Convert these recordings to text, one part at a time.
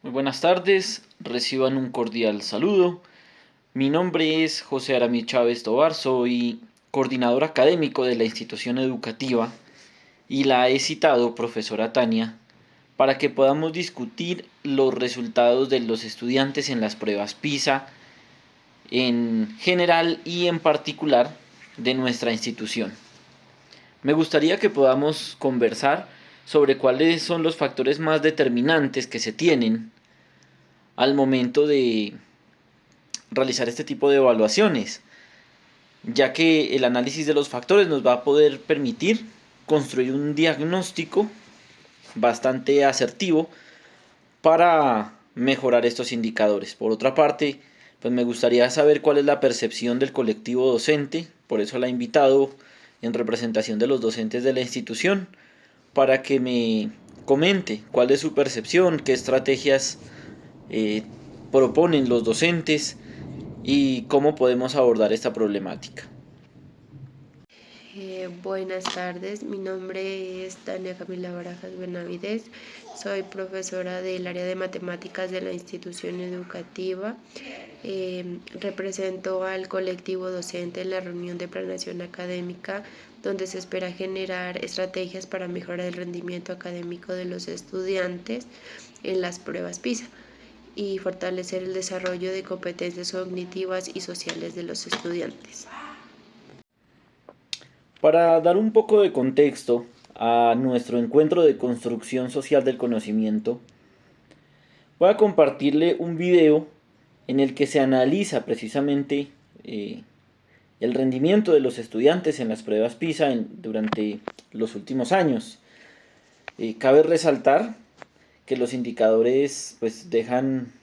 Muy buenas tardes, reciban un cordial saludo. Mi nombre es José Aramí Chávez Tobar, soy coordinador académico de la institución educativa y la he citado, profesora Tania, para que podamos discutir los resultados de los estudiantes en las pruebas PISA en general y en particular de nuestra institución. Me gustaría que podamos conversar sobre cuáles son los factores más determinantes que se tienen al momento de realizar este tipo de evaluaciones, ya que el análisis de los factores nos va a poder permitir construir un diagnóstico bastante asertivo para mejorar estos indicadores. Por otra parte, pues me gustaría saber cuál es la percepción del colectivo docente, por eso la he invitado en representación de los docentes de la institución, para que me comente cuál es su percepción, qué estrategias eh, proponen los docentes y cómo podemos abordar esta problemática. Buenas tardes, mi nombre es Tania Camila Barajas Benavides, soy profesora del área de matemáticas de la institución educativa. Represento al colectivo docente en la reunión de planeación académica, donde se espera generar estrategias para mejorar el rendimiento académico de los estudiantes en las pruebas PISA y fortalecer el desarrollo de competencias cognitivas y sociales de los estudiantes. Para dar un poco de contexto a nuestro encuentro de construcción social del conocimiento, voy a compartirle un video en el que se analiza precisamente el rendimiento de los estudiantes en las pruebas PISA durante los últimos años. Cabe resaltar que los indicadores pues dejan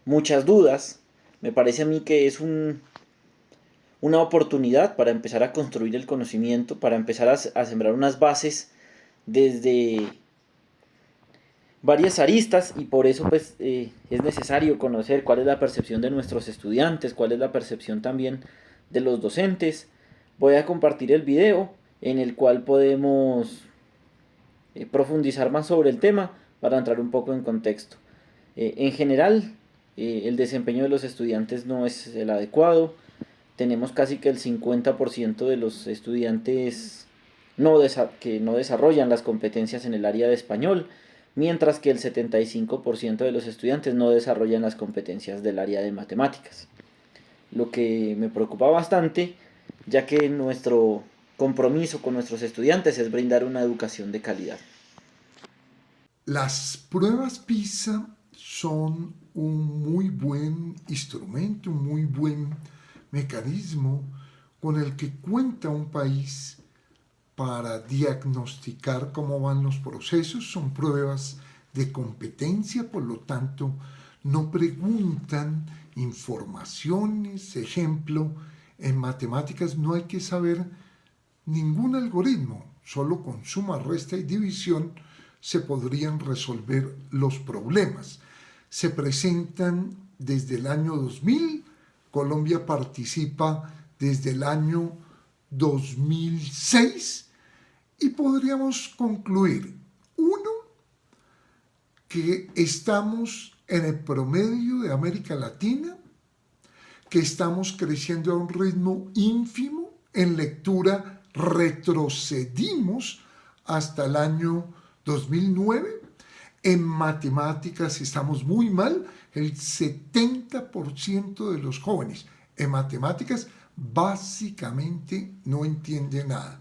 muchas dudas. Me parece a mí que es una oportunidad para empezar a construir el conocimiento, para empezar a sembrar unas bases desde varias aristas, y por eso pues es necesario conocer cuál es la percepción de nuestros estudiantes, cuál es la percepción también de los docentes. Voy a compartir el video en el cual podemos profundizar más sobre el tema para entrar un poco en contexto. En general, el desempeño de los estudiantes no es el adecuado. Tenemos casi que el 50% de los estudiantes que no desarrollan las competencias en el área de español, mientras que el 75% de los estudiantes no desarrollan las competencias del área de matemáticas. Lo que me preocupa bastante, ya que nuestro compromiso con nuestros estudiantes es brindar una educación de calidad. Las pruebas PISA son un muy buen instrumento, un muy buen mecanismo con el que cuenta un país para diagnosticar cómo van los procesos. Son pruebas de competencia, por lo tanto, no preguntan informaciones. Ejemplo, en matemáticas no hay que saber ningún algoritmo, solo con suma, resta y división se podrían resolver los problemas. Se presentan desde el año 2000, Colombia participa desde el año 2006 y podríamos concluir, uno, que estamos en el promedio de América Latina, que estamos creciendo a un ritmo ínfimo. En lectura retrocedimos hasta el año 2009. En matemáticas estamos muy mal. El 70% de los jóvenes en matemáticas básicamente no entiende nada.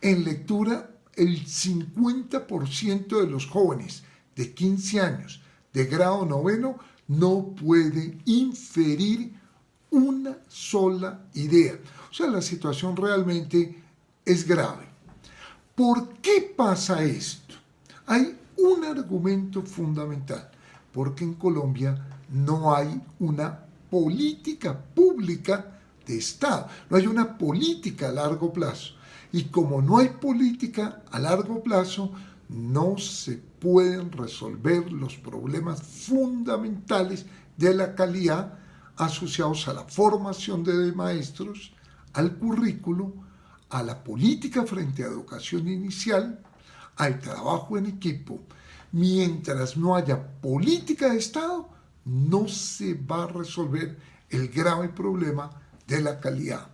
En lectura, el 50% de los jóvenes de 15 años de grado noveno no puede inferir una sola idea. O sea, la situación realmente es grave. ¿Por qué pasa esto? Hay un argumento fundamental, porque en Colombia no hay una política pública de Estado, no hay una política a largo plazo. Y como no hay política a largo plazo, no se pueden resolver los problemas fundamentales de la calidad asociados a la formación de maestros, al currículo, a la política frente a educación inicial, al trabajo en equipo. Mientras no haya política de Estado, no se va a resolver el grave problema de la calidad.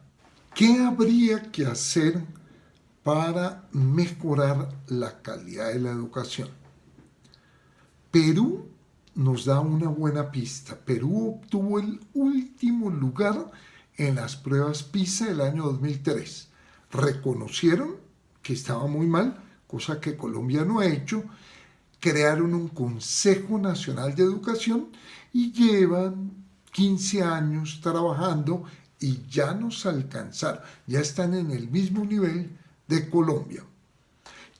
¿Qué habría que hacer para mejorar la calidad de la educación? Perú nos da una buena pista. Perú obtuvo el último lugar en las pruebas PISA del año 2003. Reconocieron que estaba muy mal, cosa que Colombia no ha hecho. Crearon un Consejo Nacional de Educación y llevan 15 años trabajando y ya nos alcanzaron, ya están en el mismo nivel de Colombia.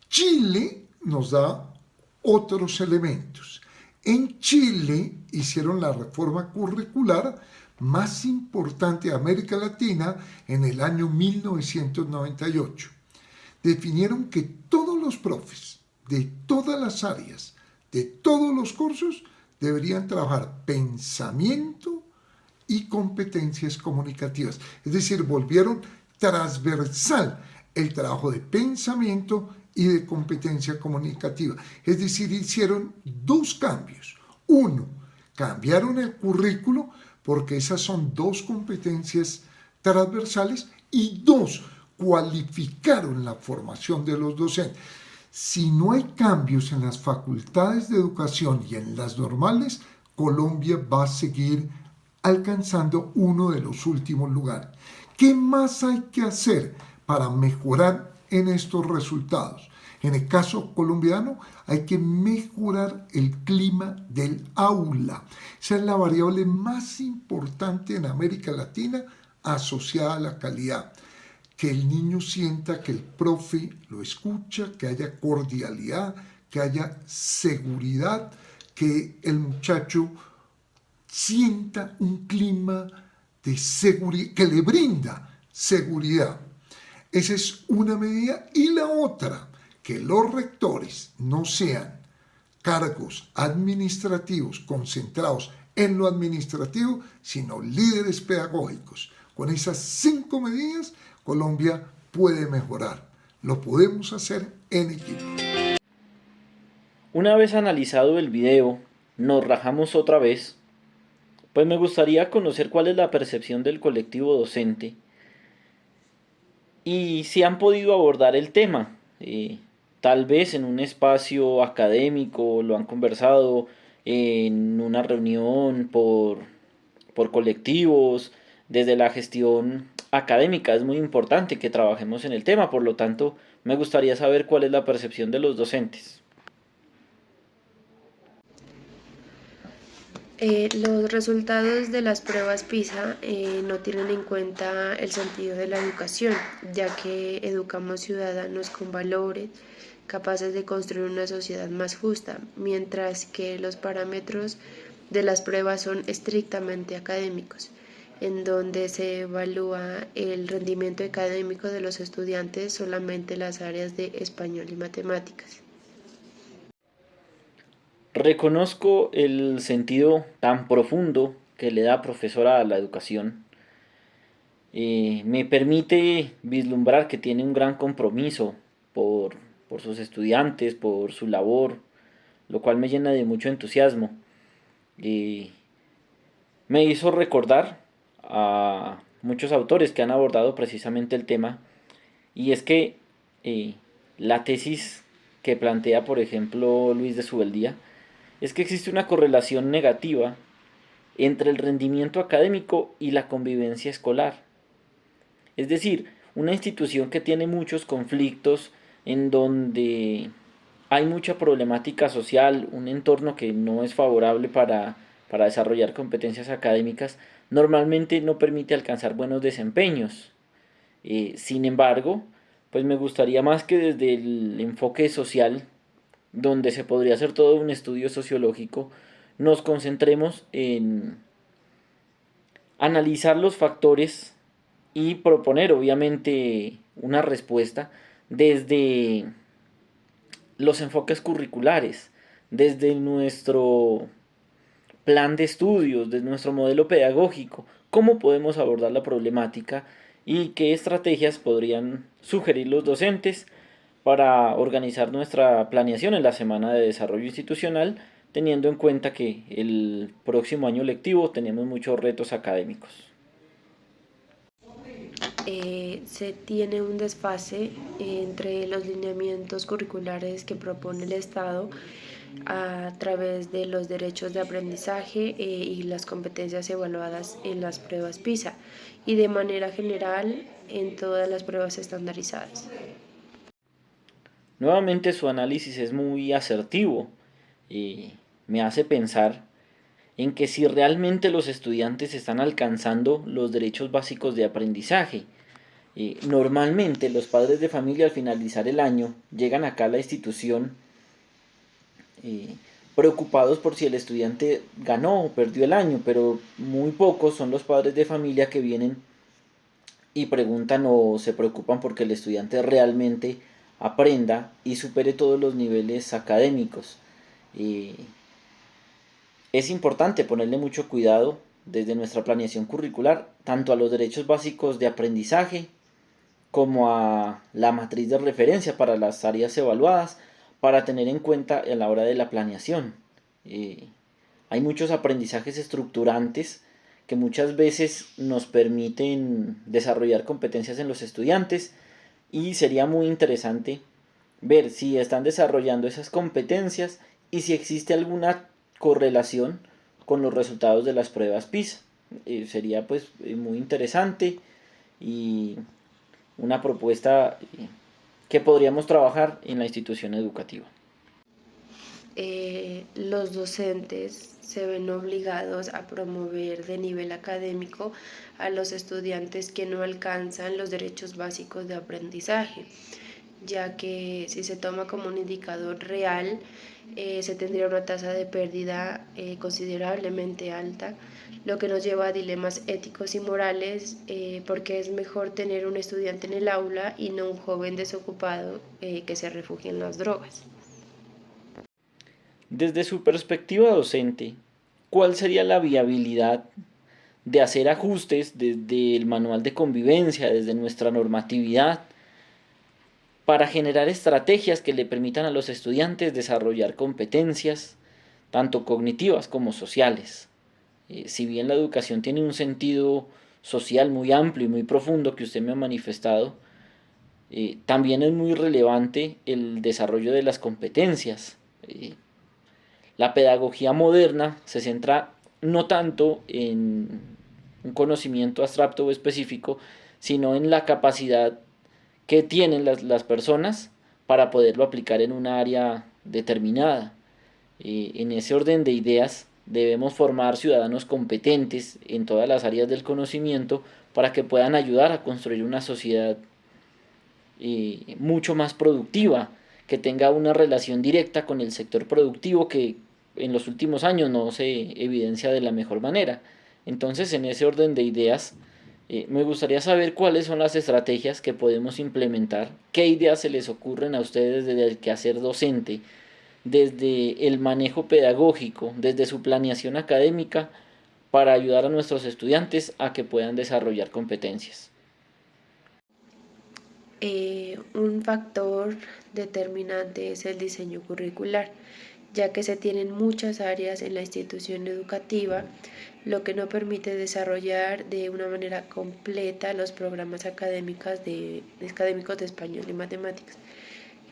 Chile nos da otros elementos. En Chile hicieron la reforma curricular más importante de América Latina en el año 1998. Definieron que todos los profes de todas las áreas, de todos los cursos, deberían trabajar pensamiento y competencias comunicativas. Es decir, volvieron transversal el trabajo de pensamiento y de competencia comunicativa. Es decir, hicieron dos cambios. Uno, cambiaron el currículo porque esas son dos competencias transversales y dos, cualificaron la formación de los docentes. Si no hay cambios en las facultades de educación y en las normales, Colombia va a seguir alcanzando uno de los últimos lugares. ¿Qué más hay que hacer para mejorar en estos resultados? En el caso colombiano hay que mejorar el clima del aula. Esa es la variable más importante en América Latina asociada a la calidad. Que el niño sienta que el profe lo escucha, que haya cordialidad, que haya seguridad, que el muchacho sienta un clima de seguridad, que le brinda seguridad. Esa es una medida. Y la otra, que los rectores no sean cargos administrativos concentrados en lo administrativo, sino líderes pedagógicos. Con esas 5 medidas, Colombia puede mejorar. Lo podemos hacer en equipo. Una vez analizado el video, nos rajamos otra vez, pues me gustaría conocer cuál es la percepción del colectivo docente y si han podido abordar el tema. Tal vez en un espacio académico, lo han conversado en una reunión por colectivos, desde la gestión académica. Es muy importante que trabajemos en el tema, por lo tanto, me gustaría saber cuál es la percepción de los docentes. Los resultados de las pruebas PISA no tienen en cuenta el sentido de la educación, ya que educamos ciudadanos con valores capaces de construir una sociedad más justa, mientras que los parámetros de las pruebas son estrictamente académicos, en donde se evalúa el rendimiento académico de los estudiantes solamente en las áreas de español y matemáticas. Reconozco el sentido tan profundo que le da profesora a la educación. Me permite vislumbrar que tiene un gran compromiso por sus estudiantes, por su labor, lo cual me llena de mucho entusiasmo. Me hizo recordar a muchos autores que han abordado precisamente el tema, y es que la tesis que plantea, por ejemplo, Luis de Subeldía, es que existe una correlación negativa entre el rendimiento académico y la convivencia escolar. Es decir, una institución que tiene muchos conflictos, en donde hay mucha problemática social, un entorno que no es favorable para desarrollar competencias académicas, normalmente no permite alcanzar buenos desempeños. Sin embargo, pues me gustaría más que desde el enfoque social, donde se podría hacer todo un estudio sociológico, nos concentremos en analizar los factores y proponer obviamente una respuesta desde los enfoques curriculares, desde nuestro plan de estudios, desde nuestro modelo pedagógico, cómo podemos abordar la problemática y qué estrategias podrían sugerir los docentes para organizar nuestra planeación en la Semana de Desarrollo Institucional, teniendo en cuenta que el próximo año lectivo tenemos muchos retos académicos. Se tiene un desfase entre los lineamientos curriculares que propone el Estado a través de los derechos de aprendizaje y las competencias evaluadas en las pruebas PISA y de manera general en todas las pruebas estandarizadas. Nuevamente su análisis es muy asertivo y me hace pensar en que si realmente los estudiantes están alcanzando los derechos básicos de aprendizaje. Normalmente los padres de familia al finalizar el año llegan acá a la institución preocupados por si el estudiante ganó o perdió el año, pero muy pocos son los padres de familia que vienen y preguntan o se preocupan porque el estudiante realmente aprenda y supere todos los niveles académicos. Es importante ponerle mucho cuidado desde nuestra planeación curricular, tanto a los derechos básicos de aprendizaje como a la matriz de referencia para las áreas evaluadas, para tener en cuenta a la hora de la planeación. Hay muchos aprendizajes estructurantes que muchas veces nos permiten desarrollar competencias en los estudiantes y sería muy interesante ver si están desarrollando esas competencias y si existe alguna correlación con los resultados de las pruebas PISA. Sería pues muy interesante y una propuesta que podríamos trabajar en la institución educativa. Los docentes se ven obligados a promover de nivel académico a los estudiantes que no alcanzan los derechos básicos de aprendizaje, ya que si se toma como un indicador real, se tendría una tasa de pérdida considerablemente alta, lo que nos lleva a dilemas éticos y morales, porque es mejor tener un estudiante en el aula y no un joven desocupado que se refugie en las drogas. Desde su perspectiva docente, ¿cuál sería la viabilidad de hacer ajustes desde el manual de convivencia, desde nuestra normatividad, para generar estrategias que le permitan a los estudiantes desarrollar competencias, tanto cognitivas como sociales? Si bien la educación tiene un sentido social muy amplio y muy profundo que usted me ha manifestado, también es muy relevante el desarrollo de las competencias. La pedagogía moderna se centra no tanto en un conocimiento abstracto o específico, sino en la capacidad que tienen las personas para poderlo aplicar en un área determinada. En ese orden de ideas debemos formar ciudadanos competentes en todas las áreas del conocimiento para que puedan ayudar a construir una sociedad mucho más productiva, que tenga una relación directa con el sector productivo que en los últimos años no se evidencia de la mejor manera. Entonces, en ese orden de ideas, me gustaría saber cuáles son las estrategias que podemos implementar, qué ideas se les ocurren a ustedes desde el quehacer docente, desde el manejo pedagógico, desde su planeación académica, para ayudar a nuestros estudiantes a que puedan desarrollar competencias. Un factor determinante es el diseño curricular, ya que se tienen muchas áreas en la institución educativa, lo que no permite desarrollar de una manera completa los programas académicos de español y matemáticas,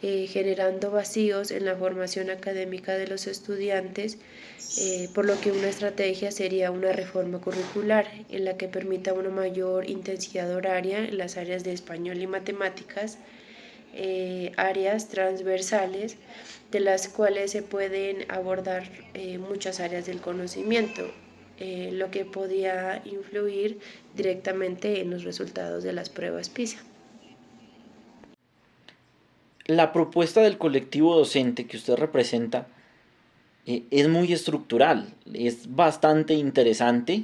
generando vacíos en la formación académica de los estudiantes, por lo que una estrategia sería una reforma curricular en la que permita una mayor intensidad horaria en las áreas de español y matemáticas, áreas transversales de las cuales se pueden abordar muchas áreas del conocimiento, lo que podía influir directamente en los resultados de las pruebas PISA. La propuesta del colectivo docente que usted representa es muy estructural, es bastante interesante.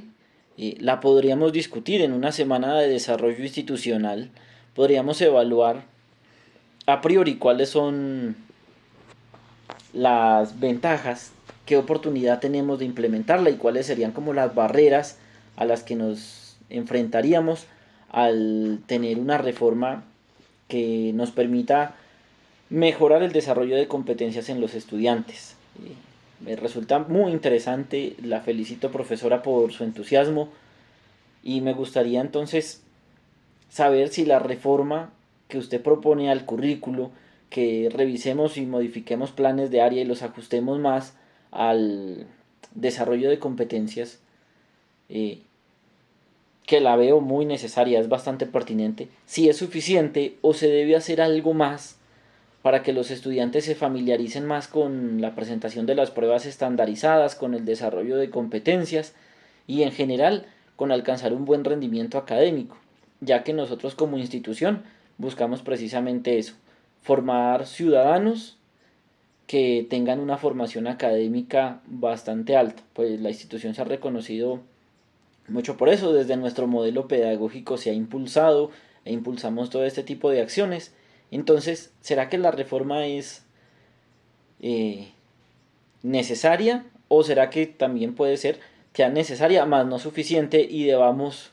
La podríamos discutir en una semana de desarrollo institucional. Podríamos evaluar a priori cuáles son las ventajas, qué oportunidad tenemos de implementarla y cuáles serían como las barreras a las que nos enfrentaríamos al tener una reforma que nos permita mejorar el desarrollo de competencias en los estudiantes. Me resulta muy interesante, la felicito profesora por su entusiasmo y me gustaría entonces saber si la reforma que usted propone al currículo, que revisemos y modifiquemos planes de área y los ajustemos más al desarrollo de competencias, eh, que la veo muy necesaria, es bastante pertinente, si es suficiente o se debe hacer algo más para que los estudiantes se familiaricen más con la presentación de las pruebas estandarizadas, con el desarrollo de competencias y en general con alcanzar un buen rendimiento académico, ya que nosotros como institución buscamos precisamente eso, formar ciudadanos que tengan una formación académica bastante alta, pues la institución se ha reconocido mucho por eso, desde nuestro modelo pedagógico se ha impulsado e impulsamos todo este tipo de acciones. Entonces, ¿será que la reforma es eh, necesaria o será que también puede ser que sea necesaria, más no suficiente y debamos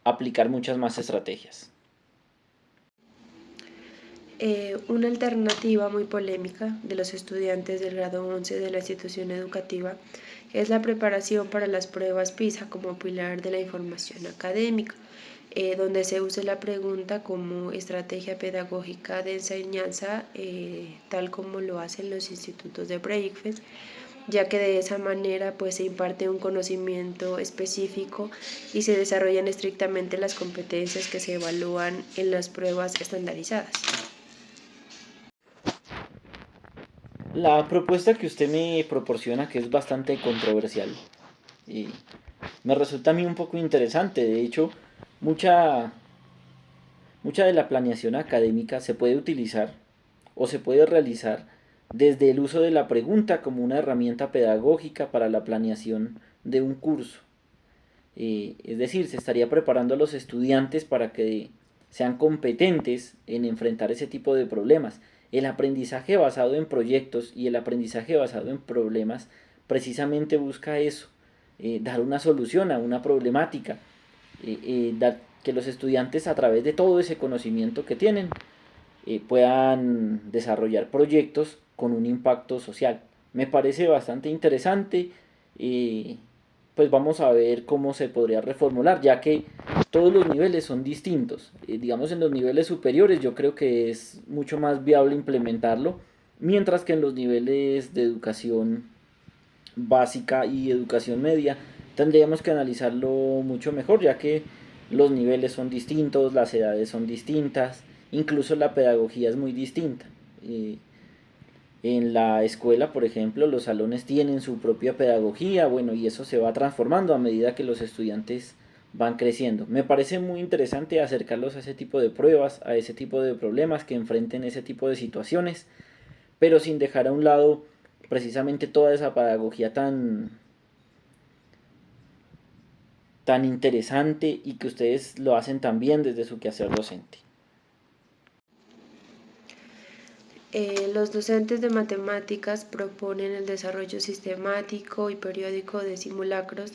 aplicar muchas más estrategias? Una alternativa muy polémica de los estudiantes del grado 11 de la institución educativa es la preparación para las pruebas PISA como pilar de la información académica, donde se use la pregunta como estrategia pedagógica de enseñanza, tal como lo hacen los institutos de Breakfast, ya que de esa manera pues se imparte un conocimiento específico y se desarrollan estrictamente las competencias que se evalúan en las pruebas estandarizadas. La propuesta que usted me proporciona, que es bastante controversial, eh, me resulta a mí un poco interesante. De hecho, mucha, mucha de la planeación académica se puede utilizar o se puede realizar desde el uso de la pregunta como una herramienta pedagógica para la planeación de un curso. Es decir, se estaría preparando a los estudiantes para que sean competentes en enfrentar ese tipo de problemas. El aprendizaje basado en proyectos y el aprendizaje basado en problemas precisamente busca eso, dar una solución a una problemática, que los estudiantes a través de todo ese conocimiento que tienen puedan desarrollar proyectos con un impacto social. Me parece bastante interesante y pues vamos a ver cómo se podría reformular, ya que todos los niveles son distintos. Digamos en los niveles superiores yo creo que es mucho más viable implementarlo, mientras que en los niveles de educación básica y educación media tendríamos que analizarlo mucho mejor, ya que los niveles son distintos, las edades son distintas, incluso la pedagogía es muy distinta. En la escuela, por ejemplo, los salones tienen su propia pedagogía, bueno, y eso se va transformando a medida que los estudiantes van creciendo. Me parece muy interesante acercarlos a ese tipo de pruebas, a ese tipo de problemas, que enfrenten ese tipo de situaciones, pero sin dejar a un lado precisamente toda esa pedagogía tan interesante y que ustedes lo hacen también desde su quehacer docente. Los docentes de matemáticas proponen el desarrollo sistemático y periódico de simulacros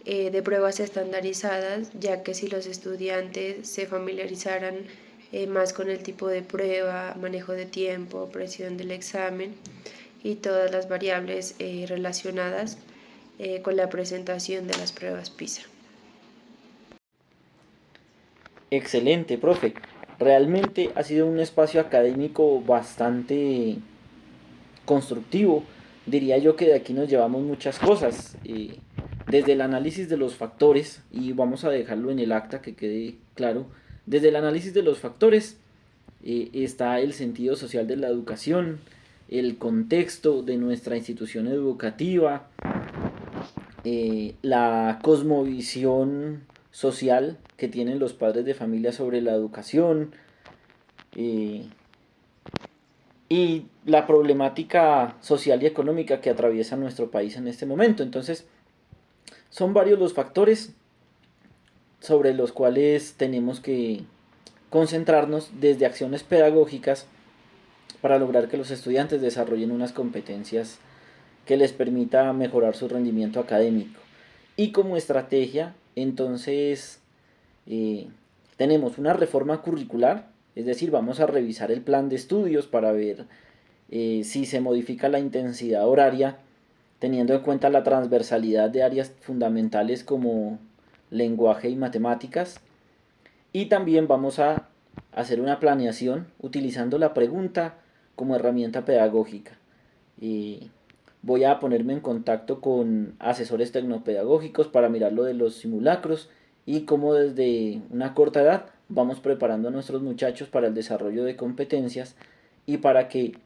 de pruebas estandarizadas, ya que si los estudiantes se familiarizaran más con el tipo de prueba, manejo de tiempo, presión del examen y todas las variables relacionadas con la presentación de las pruebas PISA. Excelente, profe. Realmente ha sido un espacio académico bastante constructivo. Diría yo que de aquí nos llevamos muchas cosas. Desde el análisis de los factores, y vamos a dejarlo en el acta que quede claro, desde el análisis de los factores está el sentido social de la educación, el contexto de nuestra institución educativa, la cosmovisión social que tienen los padres de familia sobre la educación y la problemática social y económica que atraviesa nuestro país en este momento. Entonces, son varios los factores sobre los cuales tenemos que concentrarnos desde acciones pedagógicas para lograr que los estudiantes desarrollen unas competencias que les permita mejorar su rendimiento académico. Y como estrategia, entonces, tenemos una reforma curricular Es decir, vamos a revisar el plan de estudios para ver si se modifica la intensidad horaria, teniendo en cuenta la transversalidad de áreas fundamentales como lenguaje y matemáticas. Y también vamos a hacer una planeación utilizando la pregunta como herramienta pedagógica. Voy a ponerme en contacto con asesores tecnopedagógicos para mirar lo de los simulacros y cómo desde una corta edad vamos preparando a nuestros muchachos para el desarrollo de competencias y para que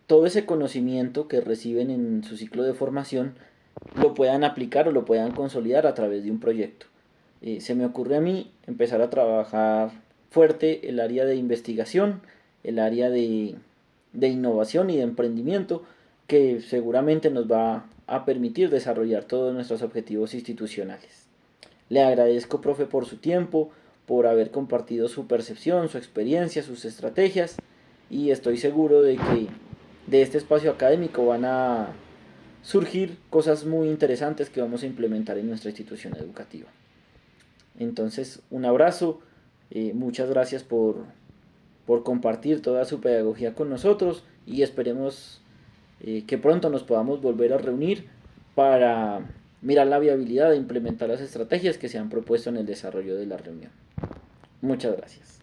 todo ese conocimiento que reciben en su ciclo de formación lo puedan aplicar o lo puedan consolidar a través de un proyecto. Se me ocurre a mí empezar a trabajar fuerte el área de investigación, el área de innovación y de emprendimiento, que seguramente nos va a permitir desarrollar todos nuestros objetivos institucionales. Le agradezco, profe, por su tiempo, por haber compartido su percepción, su experiencia, sus estrategias, y estoy seguro de que de este espacio académico van a surgir cosas muy interesantes que vamos a implementar en nuestra institución educativa. Entonces, un abrazo, muchas gracias por compartir toda su pedagogía con nosotros y esperemos que pronto nos podamos volver a reunir para mirar la viabilidad de implementar las estrategias que se han propuesto en el desarrollo de la reunión. Muchas gracias.